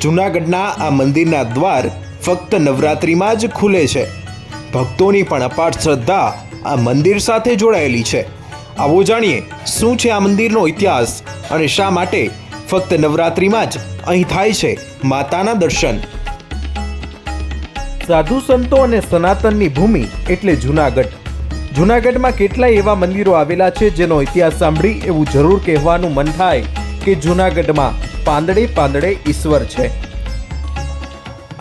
જૂનાગઢના આ મંદિરના દ્વાર ફક્ત નવરાત્રિમાં જ ખુલે છે। ભક્તોની પણ અપાર શ્રદ્ધા આ મંદિર સાથે જોડાયેલી છે। આવો જાણીએ શું છે આ મંદિરનો ઇતિહાસ અને શા માટે ફક્ત નવરાત્રિમાં જ અહીં થાય છે માતાના દર્શન। સાધુ સંતો અને સનાતનની ભૂમિ એટલે જૂનાગઢ। જૂનાગઢમાં કેટલાય એવા મંદિરો આવેલા છે જેનો ઇતિહાસ સાંભળી એવું જરૂર કહેવાનું મન થાય કે જૂનાગઢમાં પાંદડે પાંદડે ઈશ્વર છે।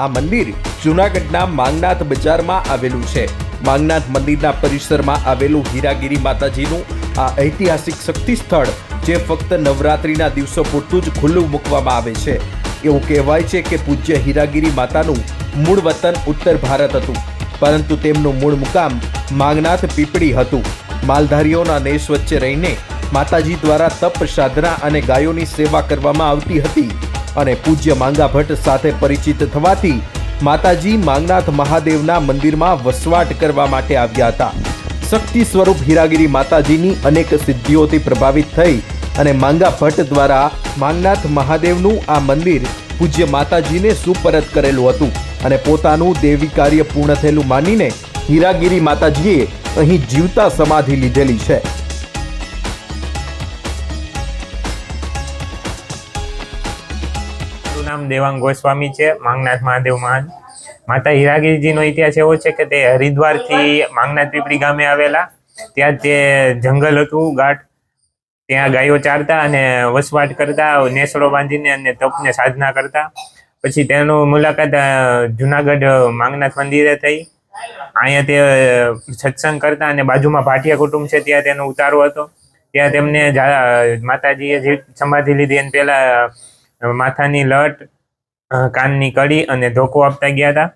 આ મંદિર જૂનાગઢના માંગનાથ બજારમાં આવેલું છે। માંગનાથ મંદિરના પરિસરમાં આવેલું હીરાગીરી માતાજીનું આ ઐતિહાસિક શક્તિ સ્થળ જે ફક્ત નવરાત્રિના દિવસો પૂરતું જ ખુલ્લું મૂકવામાં આવે છે। એવું કહેવાય છે કે પૂજ્ય હીરાગીરી માતાનું મૂળ વતન ઉત્તર ભારત હતું, પરંતુ તેમનું મૂળ મુકામ માંગનાથ પીપળી હતું। માલધારીઓના નેશ વચ્ચે રહીને માતાજી દ્વારા તપ સાધના અને ગાયોની સેવા કરવામાં આવતી હતી અને પૂજ્ય માંગા ભટ્ટ સાથે પરિચિત થવાથી માતાજી માંગનાથ મહાદેવના મંદિરમાં વસવાટ કરવા માટે આવ્યા હતા। શક્તિ સ્વરૂપ હીરાગીરી માતાજીની અનેક સિદ્ધિઓથી પ્રભાવિત થઈ અને માંગા ભટ્ટ દ્વારા માંગનાથ મહાદેવનું આ મંદિર પૂજ્ય માતાજીને સુપરત કરેલું હતું અને પોતાનું દેવી કાર્ય પૂર્ણ થયેલું માનીને હીરાગીરી માતાજીએ અહીં જીવતા સમાધિ લીધેલી છે। નામ દેવાંગ ગોસ્વામી છે। માંગનાથ મહાદેવ માતા હીરાગીરીજીનો ઇતિહાસ એવો છે કે તે હરિદ્વારથી માંગનાથ પીપળી ગામે આવેલા, ત્યાં તે જંગલ હતું ગાઢ, ત્યાં ગાયો ચારતા અને વસવાટ કરતા, નેસડો બાંધીને અને તપને સાધના કરતા। પછી તેનું મુલાકાત જુનાગઢ માંગનાથ મંદિરે થઈ। અહીંયા તે સત્સંગ કરતા અને બાજુમાં ભાટિયા કુટુંબ છે ત્યાં તેનો ઉતારો હતો, ત્યાં તેમને માતાજીએ સમાધિ લીધી અને પેલા માથાની લટ, કાનની કડી અને ધોકો આપતા ગયા હતા।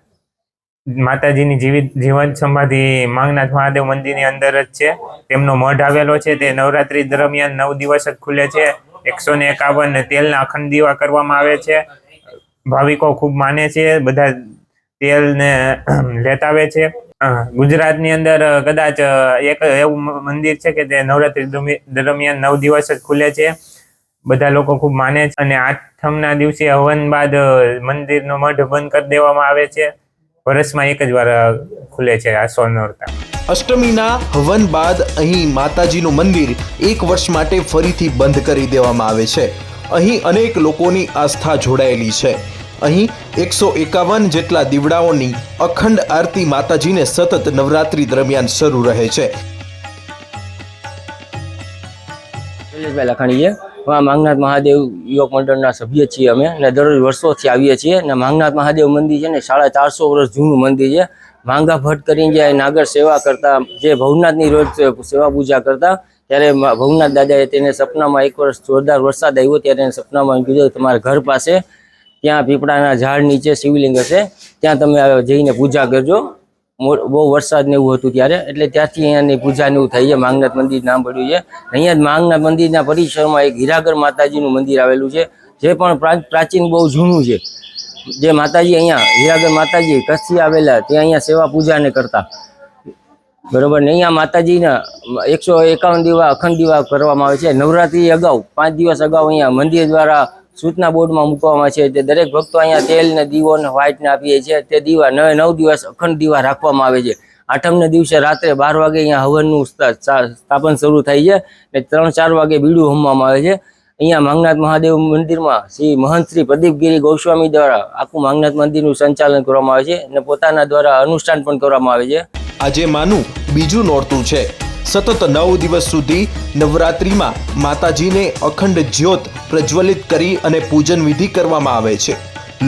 માતાજીની જીવન સમાધિ માંગનાથ મહાદેવ મંદિરની અંદર જ છે। તેમનો મઢ આવેલો છે, તે નવરાત્રી દરમિયાન 9 દિવસ જ ખુલે છે। 151 તેલના અખંડ દીવા કરવામાં આવે છે। ભાવિકો ખૂબ માને છે, બધા તેલને લેતા આવે છે। ગુજરાતની અંદર કદાચ એક એવું મંદિર છે કે તે નવરાત્રી દરમિયાન 9 દિવસ જ ખુલે છે, બધા લોકો ખૂબ માને છે। અને આઠમના દિવસે હવન બાદ મંદિરનો મઢ બંધ કરી દેવામાં આવે છે। વર્ષમાં એક જ વાર ખુલે છે આ સોનોરતા। અષ્ટમીના હવન બાદ અહીં માતાજીનું મંદિર એક વર્ષ માટે ફરીથી બંધ કરી દેવામાં આવે છે। અહીં અનેક લોકોની આસ્થા જોડાયેલી છે। અહીં 151 જેટલા દીવડાઓની અખંડ આરતી માતાજીને સતત નવરાત્રી દરમિયાન શરૂ રહે છે। માંગનાથ મહાદેવ યુવક મંડળના સભ્ય છીએ અમે, અને દરરોજ વર્ષોથી આવીએ છીએ। અને માંગનાથ મહાદેવ મંદિર છે ને 450 વર્ષ જૂનું મંદિર છે। માંગા ભટ્ટ કરીને જે નાગર સેવા કરતા, જે ભવનાથની રોજ સેવા પૂજા કરતા, ત્યારે ભવનાથ દાદાએ તેને સપનામાં એક વર્ષ જોરદાર વરસાદ આવ્યો ત્યારે એને સપનામાં કીધું તમારા ઘર પાસે ત્યાં પીપળાના ઝાડ નીચે શિવલિંગ હશે, ત્યાં તમે જઈને પૂજા કરજો। બહુ વરસાદ ને એવું હતું ત્યારે, એટલે ત્યાંથી અહીંયાની પૂજા ને એવું થઈ છે। માંગનાથ મંદિર નામ પડ્યું છે। અહીંયા જ માંગનાથ મંદિરના પરિસરમાં એક હીરાગર માતાજીનું મંદિર આવેલું છે, જે પણ પ્રાચીન બહુ જૂનું છે। જે માતાજી અહીંયા હીરાગર માતાજી કચ્છથી આવેલા, ત્યાં અહીંયા સેવા પૂજા ને કરતા, બરોબર ને। અહીંયા માતાજીના 151 દીવા અખંડ દીવા કરવામાં આવે છે। નવરાત્રી અગાઉ 5 દિવસ અગાઉ અહીંયા મંદિર દ્વારા સૂચના બોર્ડમાં મૂકવામાં છે, તે દરેક ભક્તો અહીંયા તેલ ને દીવો ને વ્હાઈટ ને આપીએ છીએ। તે દીવા 9 દિવસ અખંડ દીવા રાખવામાં આવે છે। આઠમને દિવસે રાત્રે 12 વાગે અહીંયા હવનનું સ્થાપન શરૂ થાય છે ને 3-4 વાગે બીડું હોમવામાં આવે છે। અહીંયા માંગનાથ મહાદેવ મંદિરમાં શ્રી મહંત શ્રી પ્રદીપગીરી ગોસ્વામી દ્વારા આખું માંગનાથ મંદિરનું સંચાલન કરવામાં આવે છે અને પોતાના દ્વારા અનુષ્ઠાન પણ કરવામાં આવે છે। આજે માનું બીજું નોરતું છે। સતત 9 દિવસ સુધી નવરાત્રિમાં માતાજીને અખંડ જ્યોત પ્રજ્વલિત કરી અને પૂજન વિધિ કરવામાં આવે છે।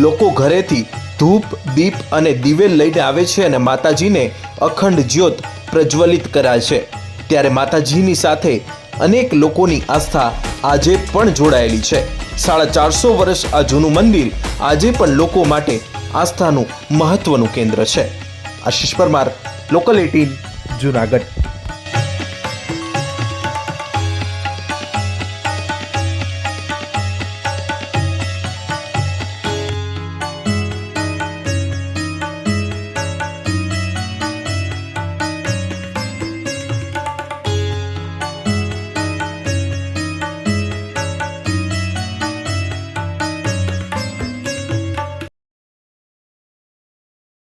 લોકો ઘરેથી ધૂપ, દીપ અને દિવેલ લઈને આવે છે અને માતાજીને અખંડ જ્યોત પ્રજ્વલિત કરાય છે। ત્યારે માતાજીની સાથે અનેક લોકોની આસ્થા આજે પણ જોડાયેલી છે। 450 વર્ષ આ જૂનું મંદિર આજે પણ લોકો માટે આસ્થાનું મહત્વનું કેન્દ્ર છે। આશીષ પરમાર, લોકલ 18, જૂનાગઢ।